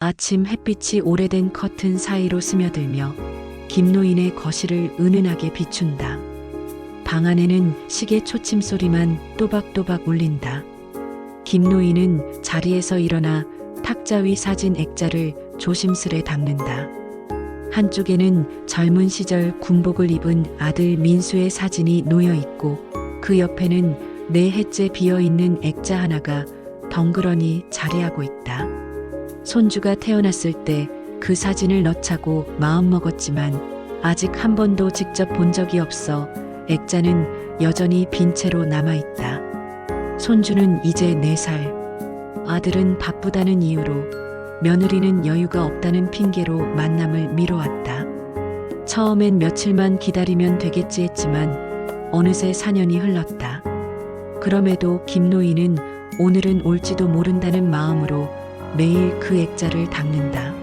아침 햇빛이 오래된 커튼 사이로 스며들며 김노인의 거실을 은은하게 비춘다. 방 안에는 시계 초침 소리만 또박또박 울린다. 김노인은 자리에서 일어나 탁자 위 사진 액자를 조심스레 닦는다. 한쪽에는 젊은 시절 군복을 입은 아들 민수의 사진이 놓여 있고 그 옆에는 4해째 비어 있는 액자 하나가 덩그러니 자리하고 있다. 손주가 태어났을 때 그 사진을 넣자고 마음먹었지만 아직 한 번도 직접 본 적이 없어 액자는 여전히 빈 채로 남아있다. 손주는 이제 4살. 아들은 바쁘다는 이유로, 며느리는 여유가 없다는 핑계로 만남을 미뤄왔다. 처음엔 며칠만 기다리면 되겠지 했지만 어느새 4년이 흘렀다. 그럼에도 김노인은 오늘은 올지도 모른다는 마음으로 매일 그 액자를 닦는다.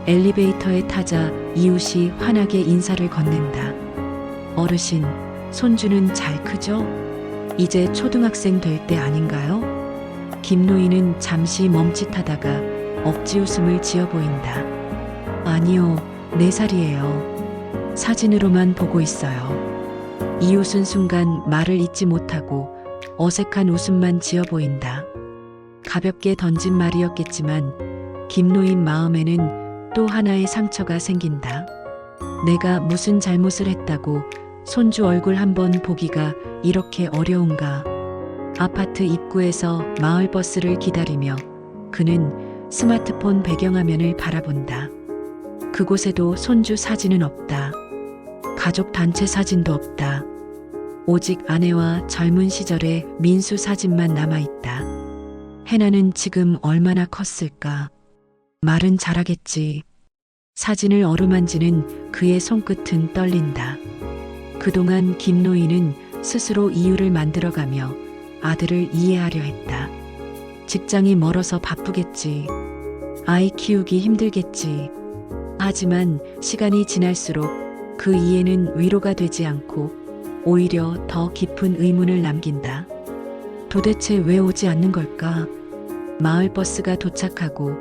엘리베이터에 타자 이웃이 환하게 인사를 건넨다. 어르신, 손주는 잘 크죠? 이제 초등학생 될 때 아닌가요? 김노인은 잠시 멈칫하다가 억지 웃음을 지어 보인다. 아니요, 4살이에요. 사진으로만 보고 있어요. 이웃은 순간 말을 잇지 못하고 어색한 웃음만 지어 보인다. 가볍게 던진 말이었겠지만 김노인 마음에는 또 하나의 상처가 생긴다. 내가 무슨 잘못을 했다고 손주 얼굴 한번 보기가 이렇게 어려운가. 아파트 입구에서 마을버스를 기다리며 그는 스마트폰 배경화면을 바라본다. 그곳에도 손주 사진은 없다. 가족 단체 사진도 없다. 오직 아내와 젊은 시절의 민수 사진만 남아있다. 해나는 지금 얼마나 컸을까? 말은 잘하겠지. 사진을 어루만지는 그의 손끝은 떨린다. 그동안 김노인은 스스로 이유를 만들어가며 아들을 이해하려 했다. 직장이 멀어서 바쁘겠지. 아이 키우기 힘들겠지. 하지만 시간이 지날수록 그 이해는 위로가 되지 않고 오히려 더 깊은 의문을 남긴다. 도대체 왜 오지 않는 걸까? 마을버스가 도착하고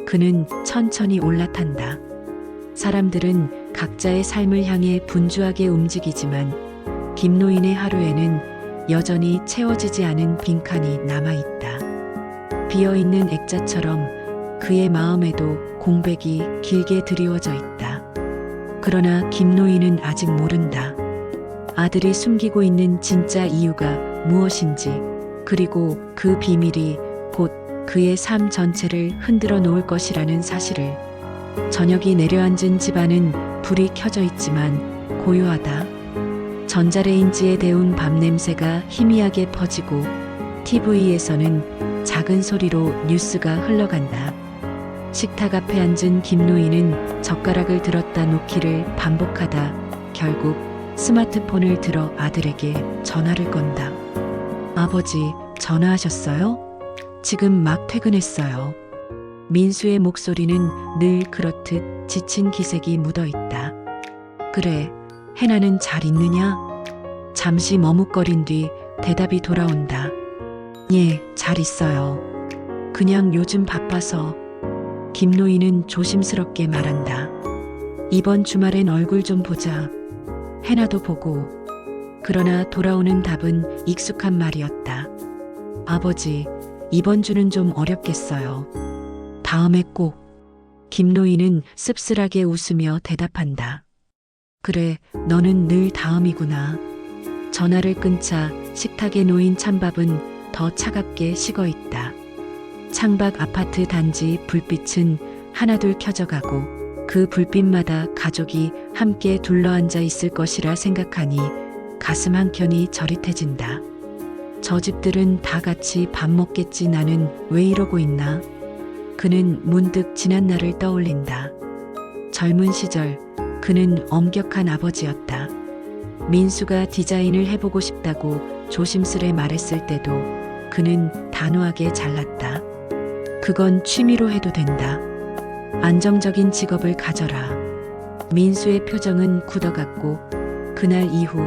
그는 천천히 올라탄다. 사람들은 각자의 삶을 향해 분주하게 움직이지만 김노인의 하루에는 여전히 채워지지 않은 빈칸이 남아있다. 비어있는 액자처럼 그의 마음에도 공백이 길게 드리워져 있다. 그러나 김노인은 아직 모른다. 아들이 숨기고 있는 진짜 이유가 무엇인지, 그리고 그 비밀이 곧 그의 삶 전체를 흔들어 놓을 것이라는 사실을. 저녁이 내려앉은 집안은 불이 켜져 있지만 고요하다. 전자레인지에 데운 밥 냄새가 희미하게 퍼지고 TV에서는 작은 소리로 뉴스가 흘러간다. 식탁 앞에 앉은 김노인은 젓가락을 들었다 놓기를 반복하다 결국 스마트폰을 들어 아들에게 전화를 건다. 아버지, 전화하셨어요? 지금 막 퇴근했어요. 민수의 목소리는 늘 그렇듯 지친 기색이 묻어 있다. 그래, 해나는 잘 있느냐? 잠시 머뭇거린 뒤 대답이 돌아온다. 예, 잘 있어요. 그냥 요즘 바빠서. 김노인은 조심스럽게 말한다. 이번 주말엔 얼굴 좀 보자. 해나도 보고. 그러나 돌아오는 답은 익숙한 말이었다. 아버지, 이번 주는 좀 어렵겠어요. 다음에 꼭. 김노인은 씁쓸하게 웃으며 대답한다. 그래, 너는 늘 다음이구나. 전화를 끊자 식탁에 놓인 찬밥은 더 차갑게 식어 있다. 창밖 아파트 단지 불빛은 하나둘 켜져가고 그 불빛마다 가족이 함께 둘러앉아 있을 것이라 생각하니 가슴 한켠이 저릿해진다. 저 집들은 다 같이 밥 먹겠지. 나는 왜 이러고 있나? 그는 문득 지난 날을 떠올린다. 젊은 시절 그는 엄격한 아버지였다. 민수가 디자인을 해보고 싶다고 조심스레 말했을 때도 그는 단호하게 잘랐다. 그건 취미로 해도 된다. 안정적인 직업을 가져라. 민수의 표정은 굳어갔고 그날 이후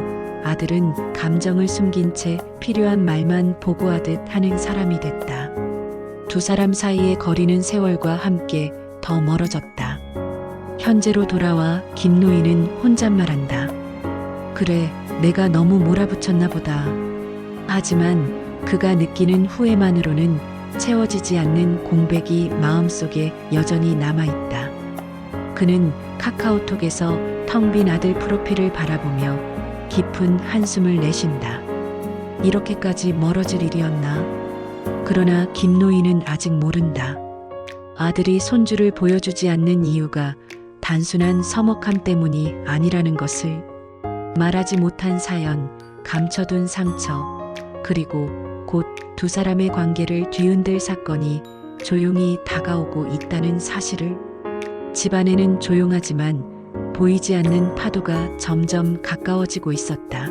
아들은 감정을 숨긴 채 필요한 말만 보고하듯 하는 사람이 됐다. 두 사람 사이의 거리는 세월과 함께 더 멀어졌다. 현재로 돌아와 김노인은 혼잣말한다. 그래, 내가 너무 몰아붙였나 보다. 하지만 그가 느끼는 후회만으로는 채워지지 않는 공백이 마음속에 여전히 남아있다. 그는 카카오톡에서 텅 빈 아들 프로필을 바라보며 깊은 한숨을 내쉰다. 이렇게까지 멀어질 일이었나? 그러나 김노인은 아직 모른다. 아들이 손주를 보여주지 않는 이유가 단순한 서먹함 때문이 아니라는 것을. 말하지 못한 사연, 감춰둔 상처, 그리고 곧 두 사람의 관계를 뒤흔들 사건이 조용히 다가오고 있다는 사실을. 집안에는 조용하지만 보이지 않는 파도가 점점 가까워지고 있었다.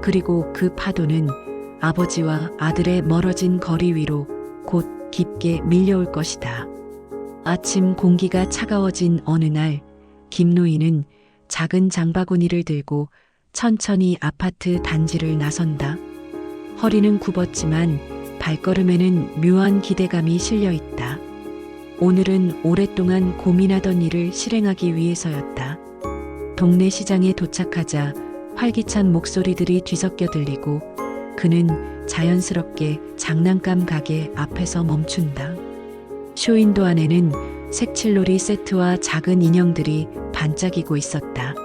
그리고 그 파도는 아버지와 아들의 멀어진 거리 위로 곧 깊게 밀려올 것이다. 아침 공기가 차가워진 어느 날, 김노인은 작은 장바구니를 들고 천천히 아파트 단지를 나선다. 허리는 굽었지만 발걸음에는 묘한 기대감이 실려 있다. 오늘은 오랫동안 고민하던 일을 실행하기 위해서였다. 동네 시장에 도착하자 활기찬 목소리들이 뒤섞여 들리고 그는 자연스럽게 장난감 가게 앞에서 멈춘다. 쇼윈도 안에는 색칠놀이 세트와 작은 인형들이 반짝이고 있었다.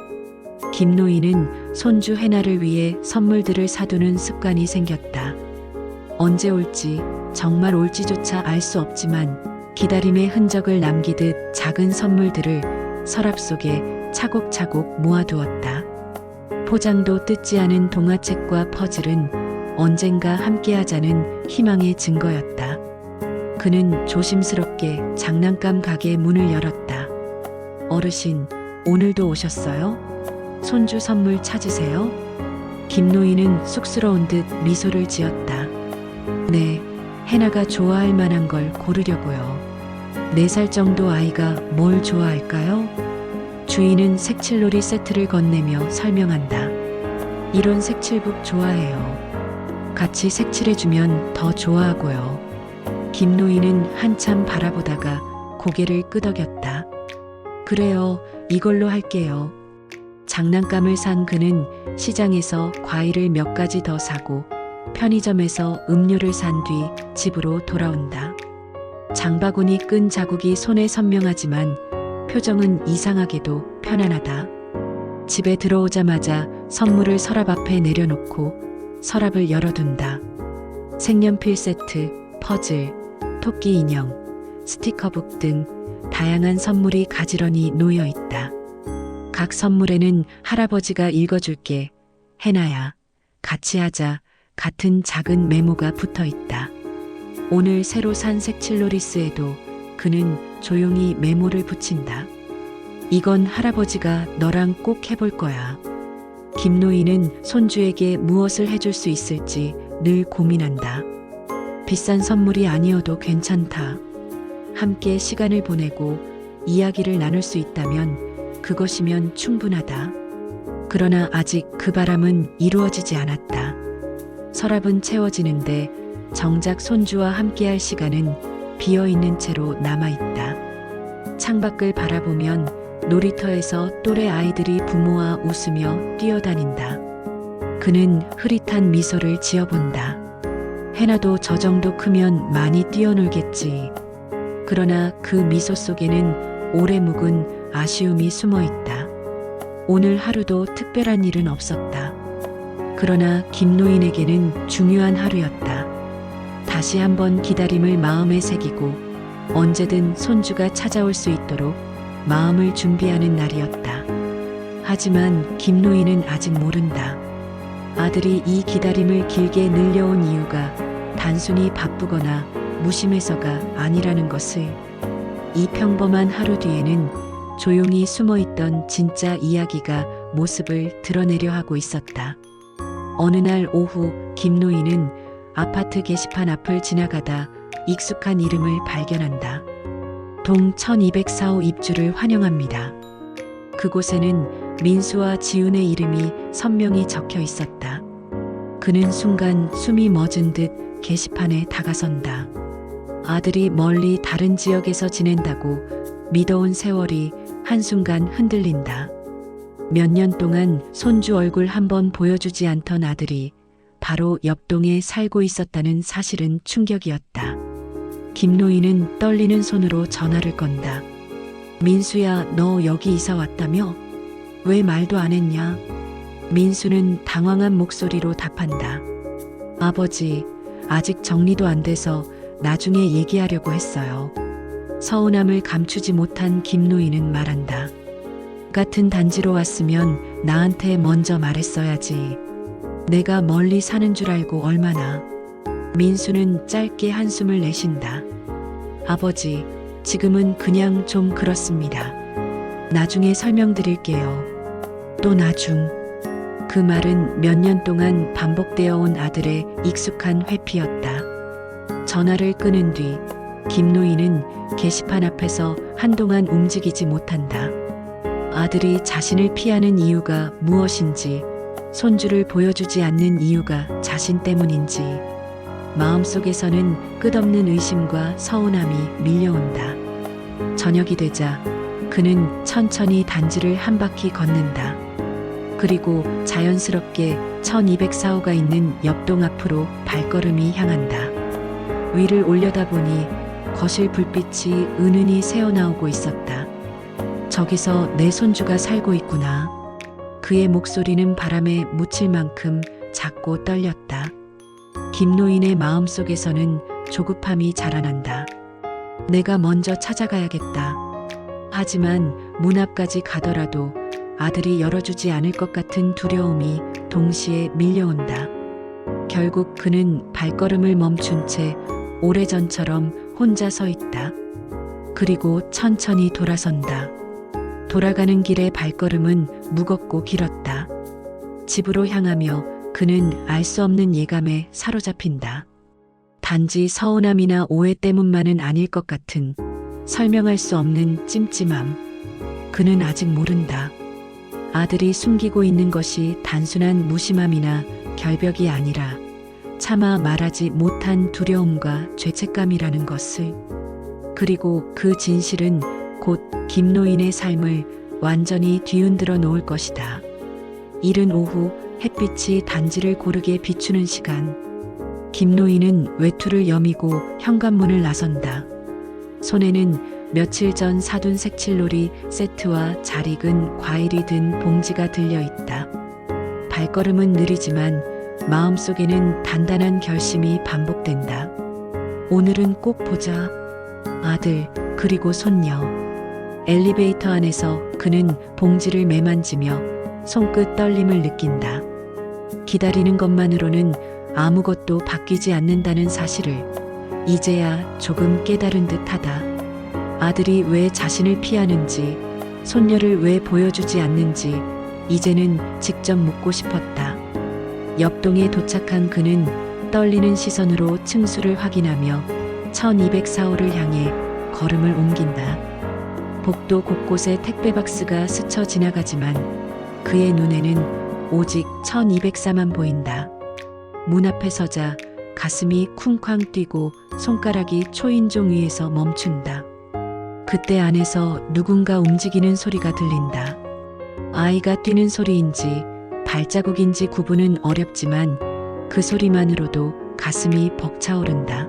김노인은 손주 해나를 위해 선물들을 사두는 습관이 생겼다. 언제 올지, 정말 올지조차 알 수 없지만 기다림의 흔적을 남기듯 작은 선물들을 서랍 속에 차곡차곡 모아두었다. 포장도 뜯지 않은 동화책과 퍼즐은 언젠가 함께하자는 희망의 증거였다. 그는 조심스럽게 장난감 가게 문을 열었다. 어르신, 오늘도 오셨어요? 손주 선물 찾으세요? 김노인은 쑥스러운 듯 미소를 지었다. 네, 해나가 좋아할 만한 걸 고르려고요. 4살 정도 아이가 뭘 좋아할까요? 주인은 색칠놀이 세트를 건네며 설명한다. 이런 색칠북 좋아해요. 같이 색칠해주면 더 좋아하고요. 김노인은 한참 바라보다가 고개를 끄덕였다. 그래요, 이걸로 할게요. 장난감을 산 그는 시장에서 과일을 몇 가지 더 사고 편의점에서 음료를 산 뒤 집으로 돌아온다. 장바구니 끈 자국이 손에 선명하지만 표정은 이상하게도 편안하다. 집에 들어오자마자 선물을 서랍 앞에 내려놓고 서랍을 열어둔다. 색연필 세트, 퍼즐, 토끼 인형, 스티커북 등 다양한 선물이 가지런히 놓여 있다. 각 선물에는 할아버지가 읽어줄게, 해나야, 같이 하자 같은 작은 메모가 붙어 있다. 오늘 새로 산 색칠놀이스에도 그는 조용히 메모를 붙인다. 이건 할아버지가 너랑 꼭 해볼 거야. 김노인은 손주에게 무엇을 해줄 수 있을지 늘 고민한다. 비싼 선물이 아니어도 괜찮다. 함께 시간을 보내고 이야기를 나눌 수 있다면 그것이면 충분하다. 그러나 아직 그 바람은 이루어지지 않았다. 서랍은 채워지는데 정작 손주와 함께할 시간은 비어있는 채로 남아있다. 창밖을 바라보면 놀이터에서 또래 아이들이 부모와 웃으며 뛰어다닌다. 그는 흐릿한 미소를 지어본다. 해나도 저 정도 크면 많이 뛰어놀겠지. 그러나 그 미소 속에는 오래 묵은 아쉬움이 숨어 있다. 오늘 하루도 특별한 일은 없었다. 그러나 김노인에게는 중요한 하루였다. 다시 한번 기다림을 마음에 새기고 언제든 손주가 찾아올 수 있도록 마음을 준비하는 날이었다. 하지만 김노인은 아직 모른다. 아들이 이 기다림을 길게 늘려온 이유가 단순히 바쁘거나 무심해서가 아니라는 것을. 이 평범한 하루 뒤에는 조용히 숨어있던 진짜 이야기가 모습을 드러내려 하고 있었다. 어느 날 오후 김노인은 아파트 게시판 앞을 지나가다 익숙한 이름을 발견한다. 동 1204호 입주를 환영합니다. 그곳에는 민수와 지훈의 이름이 선명히 적혀 있었다. 그는 순간 숨이 멎은 듯 게시판에 다가선다. 아들이 멀리 다른 지역에서 지낸다고 믿어온 세월이 한순간 흔들린다. 몇 년 동안 손주 얼굴 한번 보여주지 않던 아들이 바로 옆동에 살고 있었다는 사실은 충격이었다. 김노인은 떨리는 손으로 전화를 건다. 민수야, 너 여기 이사 왔다며? 왜 말도 안 했냐? 민수는 당황한 목소리로 답한다. 아버지, 아직 정리도 안 돼서 나중에 얘기하려고 했어요. 서운함을 감추지 못한 김노인은 말한다. 같은 단지로 왔으면 나한테 먼저 말했어야지. 내가 멀리 사는 줄 알고 얼마나. 민수는 짧게 한숨을 내쉰다. 아버지, 지금은 그냥 좀 그렇습니다. 나중에 설명드릴게요. 또 나중. 그 말은 몇 년 동안 반복되어 온 아들의 익숙한 회피였다. 전화를 끊은 뒤 김노인은 게시판 앞에서 한동안 움직이지 못한다. 아들이 자신을 피하는 이유가 무엇인지, 손주를 보여주지 않는 이유가 자신 때문인지, 마음속에서는 끝없는 의심과 서운함이 밀려온다. 저녁이 되자 그는 천천히 단지를 한 바퀴 걷는다. 그리고 자연스럽게 1204호가 있는 옆동 앞으로 발걸음이 향한다. 위를 올려다보니 거실 불빛이 은은히 새어나오고 있었다. 저기서 내 손주가 살고 있구나. 그의 목소리는 바람에 묻힐 만큼 작고 떨렸다. 김노인의 마음속에서는 조급함이 자라난다. 내가 먼저 찾아가야겠다. 하지만 문 앞까지 가더라도 아들이 열어주지 않을 것 같은 두려움이 동시에 밀려온다. 결국 그는 발걸음을 멈춘 채 오래전처럼 혼자 서 있다. 그리고 천천히 돌아선다. 돌아가는 길의 발걸음은 무겁고 길었다. 집으로 향하며 그는 알 수 없는 예감에 사로잡힌다. 단지 서운함이나 오해 때문만은 아닐 것 같은 설명할 수 없는 찜찜함. 그는 아직 모른다. 아들이 숨기고 있는 것이 단순한 무심함이나 결벽이 아니라 차마 말하지 못한 두려움과 죄책감이라는 것을. 그리고 그 진실은 곧 김노인의 삶을 완전히 뒤흔들어 놓을 것이다. 이른 오후 햇빛이 단지를 고르게 비추는 시간. 김노인은 외투를 여미고 현관문을 나선다. 손에는 며칠 전 사둔 색칠놀이 세트와 잘 익은 과일이 든 봉지가 들려 있다. 발걸음은 느리지만 마음속에는 단단한 결심이 반복된다. 오늘은 꼭 보자. 아들, 그리고 손녀. 엘리베이터 안에서 그는 봉지를 매만지며 손끝 떨림을 느낀다. 기다리는 것만으로는 아무것도 바뀌지 않는다는 사실을 이제야 조금 깨달은 듯하다. 아들이 왜 자신을 피하는지, 손녀를 왜 보여주지 않는지 이제는 직접 묻고 싶었다. 옆동에 도착한 그는 떨리는 시선으로 층수를 확인하며 1204호를 향해 걸음을 옮긴다. 복도 곳곳에 택배 박스가 스쳐 지나가지만 그의 눈에는 오직 1204만 보인다. 문 앞에 서자 가슴이 쿵쾅 뛰고 손가락이 초인종 위에서 멈춘다. 그때 안에서 누군가 움직이는 소리가 들린다. 아이가 뛰는 소리인지 발자국인지 구분은 어렵지만 그 소리만으로도 가슴이 벅차오른다.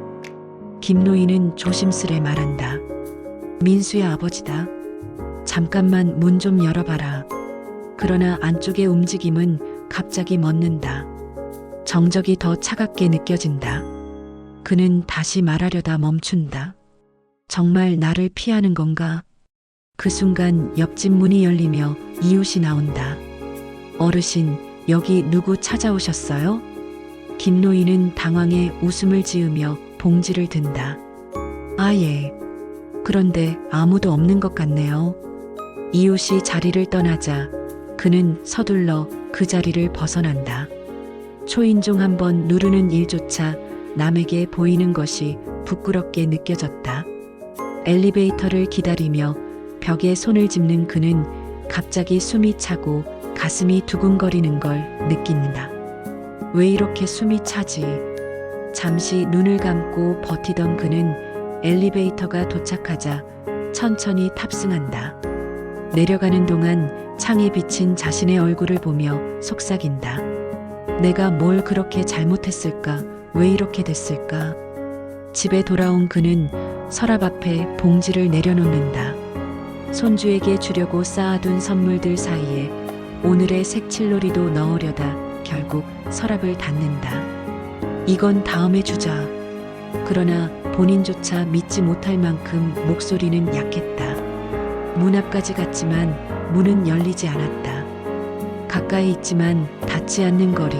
김노인은 조심스레 말한다. 민수의 아버지다. 잠깐만 문 좀 열어봐라. 그러나 안쪽의 움직임은 갑자기 멎는다. 정적이 더 차갑게 느껴진다. 그는 다시 말하려다 멈춘다. 정말 나를 피하는 건가? 그 순간 옆집 문이 열리며 이웃이 나온다. 어르신, 여기 누구 찾아오셨어요? 김노인은 당황해 웃음을 지으며 봉지를 든다. 아, 예. 그런데 아무도 없는 것 같네요. 이웃이 자리를 떠나자 그는 서둘러 그 자리를 벗어난다. 초인종 한번 누르는 일조차 남에게 보이는 것이 부끄럽게 느껴졌다. 엘리베이터를 기다리며 벽에 손을 짚는 그는 갑자기 숨이 차고 가슴이 두근거리는 걸 느낀다. 왜 이렇게 숨이 차지? 잠시 눈을 감고 버티던 그는 엘리베이터가 도착하자 천천히 탑승한다. 내려가는 동안 창에 비친 자신의 얼굴을 보며 속삭인다. 내가 뭘 그렇게 잘못했을까? 왜 이렇게 됐을까? 집에 돌아온 그는 서랍 앞에 봉지를 내려놓는다. 손주에게 주려고 쌓아둔 선물들 사이에 오늘의 색칠놀이도 넣으려다 결국 서랍을 닫는다. 이건 다음에 주자. 그러나 본인조차 믿지 못할 만큼 목소리는 약했다. 문 앞까지 갔지만 문은 열리지 않았다. 가까이 있지만 닿지 않는 거리,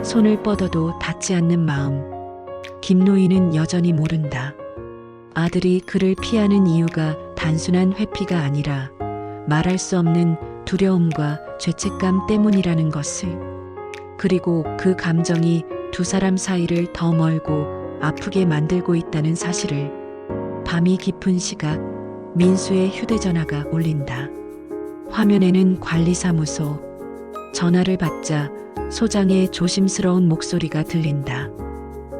손을 뻗어도 닿지 않는 마음. 김노인은 여전히 모른다. 아들이 그를 피하는 이유가 단순한 회피가 아니라 말할 수 없는 두려움과 죄책감 때문이라는 것을. 그리고 그 감정이 두 사람 사이를 더 멀고 아프게 만들고 있다는 사실을. 밤이 깊은 시각, 민수의 휴대전화가 울린다. 화면에는 관리사무소. 전화를 받자 소장의 조심스러운 목소리가 들린다.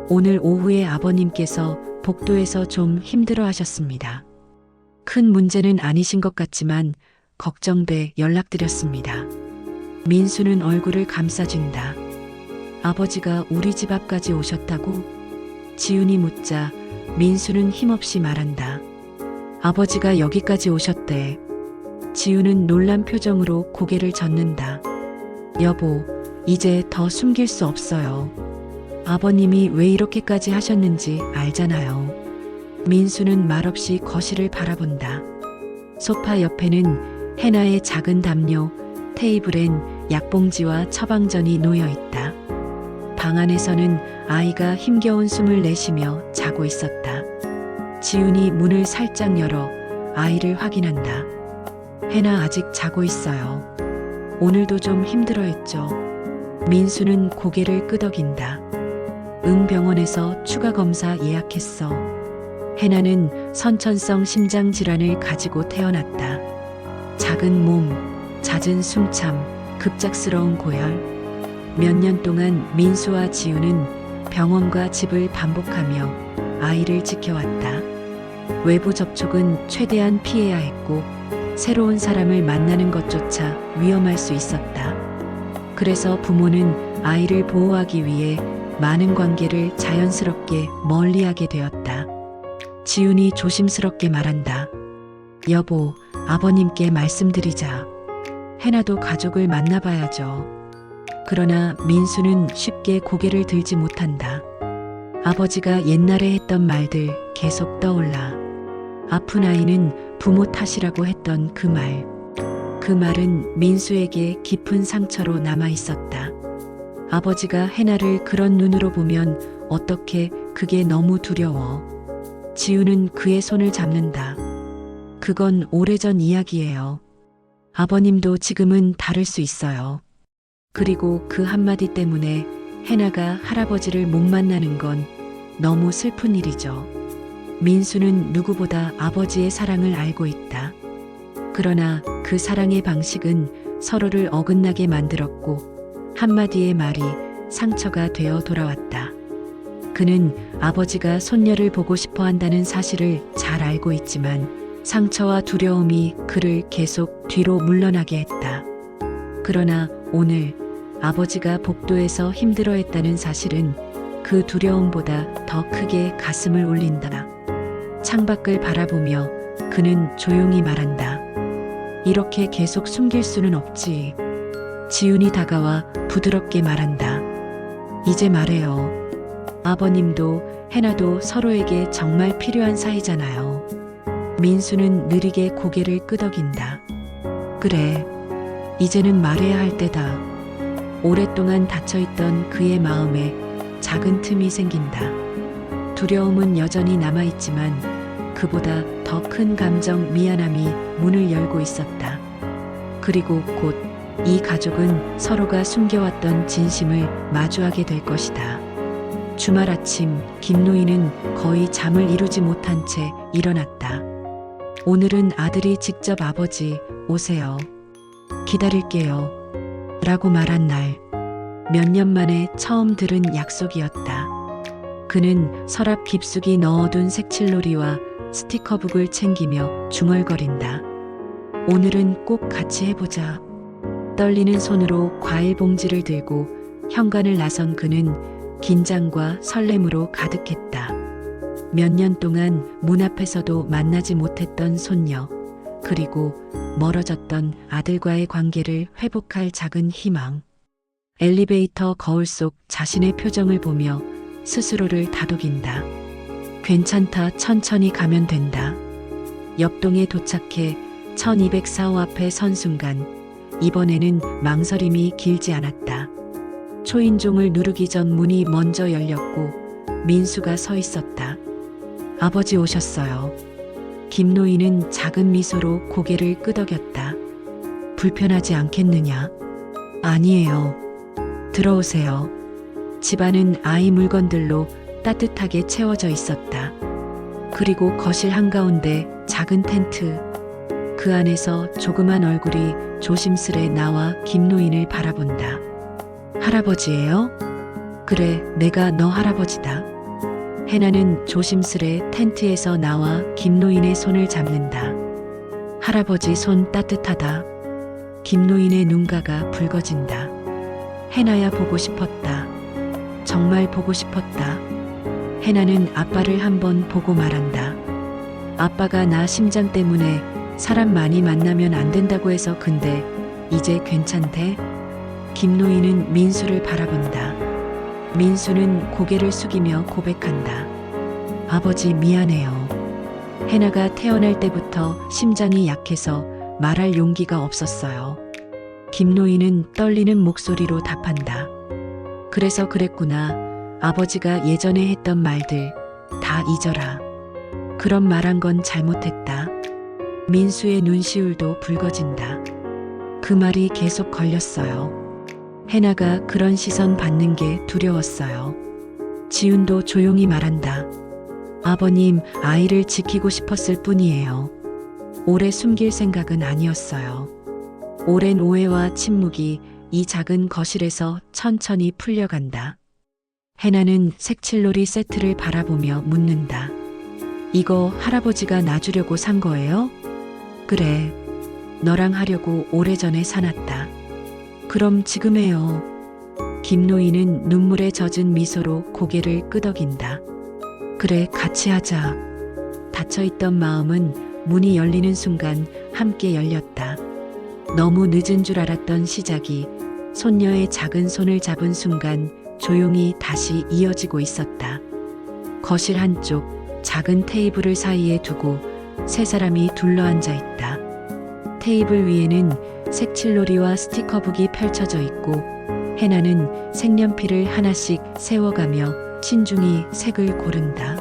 오늘 오후에 아버님께서 복도에서 좀 힘들어 하셨습니다. 큰 문제는 아니신 것 같지만 걱정돼 연락드렸습니다. 민수는 얼굴을 감싸준다. 아버지가 우리 집 앞까지 오셨다고? 지훈이 묻자 민수는 힘없이 말한다. 아버지가 여기까지 오셨대. 지훈은 놀란 표정으로 고개를 젓는다. 여보, 이제 더 숨길 수 없어요. 아버님이 왜 이렇게까지 하셨는지 알잖아요. 민수는 말없이 거실을 바라본다. 소파 옆에는 해나의 작은 담요, 테이블엔 약봉지와 처방전이 놓여 있다. 방 안에서는 아이가 힘겨운 숨을 내쉬며 자고 있었다. 지훈이 문을 살짝 열어 아이를 확인한다. 해나 아직 자고 있어요. 오늘도 좀 힘들어했죠. 민수는 고개를 끄덕인다. 응, 병원에서 추가 검사 예약했어. 해나는 선천성 심장 질환을 가지고 태어났다. 작은 몸, 잦은 숨참, 급작스러운 고열. 몇 년 동안 민수와 지우는 병원과 집을 반복하며 아이를 지켜왔다. 외부 접촉은 최대한 피해야 했고 새로운 사람을 만나는 것조차 위험할 수 있었다. 그래서 부모는 아이를 보호하기 위해 많은 관계를 자연스럽게 멀리하게 되었다. 지훈이 조심스럽게 말한다. 여보, 아버님께 말씀드리자. 해나도 가족을 만나봐야죠. 그러나 민수는 쉽게 고개를 들지 못한다. 아버지가 옛날에 했던 말들 계속 떠올라. 아픈 아이는 부모 탓이라고 했던 그 말. 그 말은 민수에게 깊은 상처로 남아 있었다. 아버지가 해나를 그런 눈으로 보면 어떻게 그게 너무 두려워. 지우는 그의 손을 잡는다. 그건 오래전 이야기예요. 아버님도 지금은 다를 수 있어요. 그리고 그 한마디 때문에 해나가 할아버지를 못 만나는 건 너무 슬픈 일이죠. 민수는 누구보다 아버지의 사랑을 알고 있다. 그러나 그 사랑의 방식은 서로를 어긋나게 만들었고 한마디의 말이 상처가 되어 돌아왔다. 그는 아버지가 손녀를 보고 싶어 한다는 사실을 잘 알고 있지만 상처와 두려움이 그를 계속 뒤로 물러나게 했다. 그러나 오늘 아버지가 복도에서 힘들어했다는 사실은 그 두려움보다 더 크게 가슴을 울린다. 창밖을 바라보며 그는 조용히 말한다. 이렇게 계속 숨길 수는 없지. 지훈이 다가와 부드럽게 말한다. 이제 말해요. 아버님도 해나도 서로에게 정말 필요한 사이잖아요. 민수는 느리게 고개를 끄덕인다. 그래, 이제는 말해야 할 때다. 오랫동안 닫혀있던 그의 마음에 작은 틈이 생긴다. 두려움은 여전히 남아있지만 그보다 더 큰 감정 미안함이 문을 열고 있었다. 그리고 곧 이 가족은 서로가 숨겨왔던 진심을 마주하게 될 것이다. 주말 아침 김노인은 거의 잠을 이루지 못한 채 일어났다. 오늘은 아들이 직접 아버지 오세요. 기다릴게요. 라고 말한 날. 몇 년 만에 처음 들은 약속이었다. 그는 서랍 깊숙이 넣어둔 색칠놀이와 스티커북을 챙기며 중얼거린다. 오늘은 꼭 같이 해보자. 떨리는 손으로 과일 봉지를 들고 현관을 나선 그는 긴장과 설렘으로 가득했다. 몇 년 동안 문 앞에서도 만나지 못했던 손녀, 그리고 멀어졌던 아들과의 관계를 회복할 작은 희망. 엘리베이터 거울 속 자신의 표정을 보며 스스로를 다독인다. 괜찮다, 천천히 가면 된다. 옆동에 도착해 1204호 앞에 선 순간 이번에는 망설임이 길지 않았다. 초인종을 누르기 전 문이 먼저 열렸고 민수가 서 있었다. 아버지 오셨어요. 김노인은 작은 미소로 고개를 끄덕였다. 불편하지 않겠느냐? 아니에요. 들어오세요. 집안은 아이 물건들로 따뜻하게 채워져 있었다. 그리고 거실 한가운데 작은 텐트. 그 안에서 조그만 얼굴이 조심스레 나와 김노인을 바라본다. 할아버지예요? 그래, 내가 너 할아버지다. 해나는 조심스레 텐트에서 나와 김노인의 손을 잡는다. 할아버지 손 따뜻하다. 김노인의 눈가가 붉어진다. 해나야 보고 싶었다. 정말 보고 싶었다. 해나는 아빠를 한번 보고 말한다. 아빠가 나 심장 때문에 사람 많이 만나면 안 된다고 해서 근데 이제 괜찮대? 김노인은 민수를 바라본다. 민수는 고개를 숙이며 고백한다. 아버지 미안해요. 해나가 태어날 때부터 심장이 약해서 말할 용기가 없었어요. 김노인은 떨리는 목소리로 답한다. 그래서 그랬구나. 아버지가 예전에 했던 말들 다 잊어라. 그런 말한 건 잘못했다. 민수의 눈시울도 붉어진다. 그 말이 계속 걸렸어요. 해나가 그런 시선 받는 게 두려웠어요. 지훈도 조용히 말한다. 아버님, 아이를 지키고 싶었을 뿐이에요. 오래 숨길 생각은 아니었어요. 오랜 오해와 침묵이 이 작은 거실에서 천천히 풀려간다. 해나는 색칠놀이 세트를 바라보며 묻는다. 이거 할아버지가 놔주려고 산 거예요? 그래. 너랑 하려고 오래전에 사놨다. 그럼 지금 해요. 김노인은 눈물에 젖은 미소로 고개를 끄덕인다. 그래, 같이 하자. 닫혀있던 마음은 문이 열리는 순간 함께 열렸다. 너무 늦은 줄 알았던 시작이 손녀의 작은 손을 잡은 순간 조용히 다시 이어지고 있었다. 거실 한쪽 작은 테이블을 사이에 두고 세 사람이 둘러앉아 있다. 테이블 위에는 색칠놀이와 스티커북이 펼쳐져 있고 해나는 색연필을 하나씩 세워가며 신중히 색을 고른다.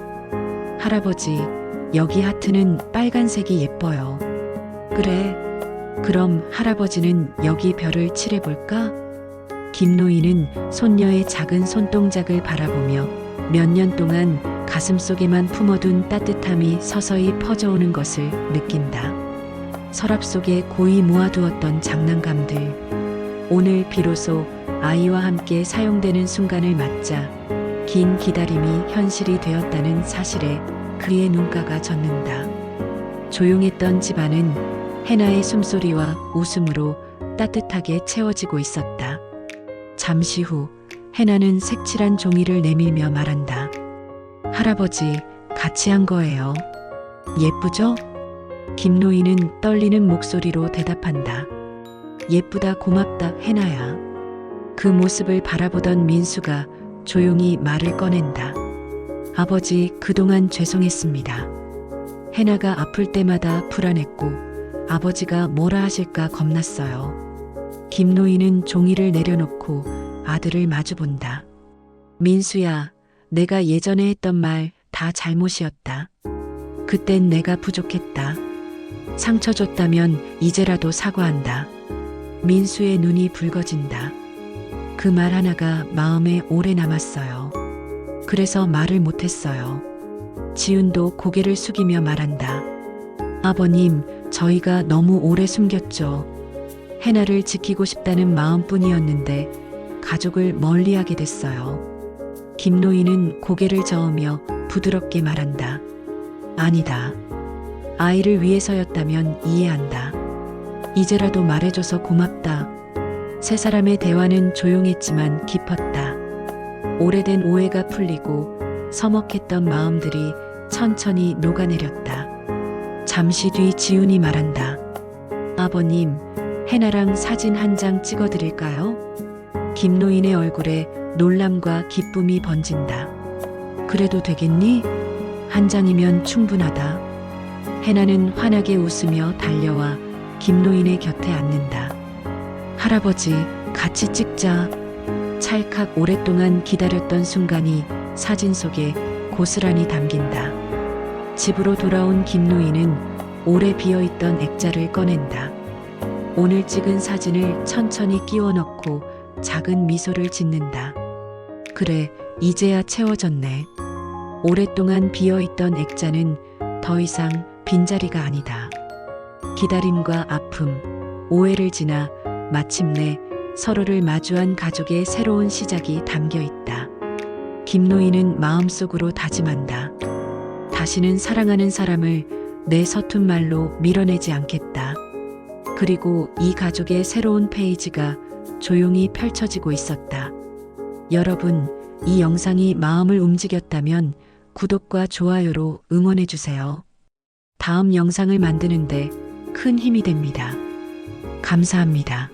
할아버지, 여기 하트는 빨간색이 예뻐요. 그래. 그럼 할아버지는 여기 별을 칠해볼까? 김노인은 손녀의 작은 손동작을 바라보며 몇 년 동안 가슴속에만 품어둔 따뜻함이 서서히 퍼져오는 것을 느낀다. 서랍 속에 고이 모아두었던 장난감들. 오늘 비로소 아이와 함께 사용되는 순간을 맞자 긴 기다림이 현실이 되었다는 사실에 그의 눈가가 젖는다. 조용했던 집안은 해나의 숨소리와 웃음으로 따뜻하게 채워지고 있었다. 잠시 후 해나는 색칠한 종이를 내밀며 말한다. 할아버지, 같이 한 거예요. 예쁘죠? 김노인은 떨리는 목소리로 대답한다. 예쁘다, 고맙다, 해나야. 그 모습을 바라보던 민수가 조용히 말을 꺼낸다. 아버지, 그동안 죄송했습니다. 해나가 아플 때마다 불안했고 아버지가 뭐라 하실까 겁났어요. 김노인은 종이를 내려놓고 아들을 마주본다. 민수야, 내가 예전에 했던 말 다 잘못이었다. 그땐 내가 부족했다. 상처 줬다면 이제라도 사과한다. 민수의 눈이 붉어진다. 그 말 하나가 마음에 오래 남았어요. 그래서 말을 못했어요. 지훈도 고개를 숙이며 말한다. 아버님, 저희가 너무 오래 숨겼죠. 해나를 지키고 싶다는 마음뿐이었는데 가족을 멀리하게 됐어요. 김노인은 고개를 저으며 부드럽게 말한다. 아니다. 아이를 위해서였다면 이해한다. 이제라도 말해줘서 고맙다. 세 사람의 대화는 조용했지만 깊었다. 오래된 오해가 풀리고 서먹했던 마음들이 천천히 녹아내렸다. 잠시 뒤 지훈이 말한다. 아버님, 해나랑 사진 한 장 찍어드릴까요? 김노인의 얼굴에 놀람과 기쁨이 번진다. 그래도 되겠니? 한 장이면 충분하다. 해나는 환하게 웃으며 달려와 김노인의 곁에 앉는다. 할아버지, 같이 찍자. 찰칵 오랫동안 기다렸던 순간이 사진 속에 고스란히 담긴다. 집으로 돌아온 김노인은 오래 비어있던 액자를 꺼낸다. 오늘 찍은 사진을 천천히 끼워 넣고 작은 미소를 짓는다. 그래, 이제야 채워졌네. 오랫동안 비어있던 액자는 더 이상 빈자리가 아니다. 기다림과 아픔, 오해를 지나 마침내 서로를 마주한 가족의 새로운 시작이 담겨 있다. 김노인은 마음속으로 다짐한다. 다시는 사랑하는 사람을 내 서툰 말로 밀어내지 않겠다. 그리고 이 가족의 새로운 페이지가 조용히 펼쳐지고 있었다. 여러분, 이 영상이 마음을 움직였다면 구독과 좋아요로 응원해주세요. 다음 영상을 만드는데 큰 힘이 됩니다. 감사합니다.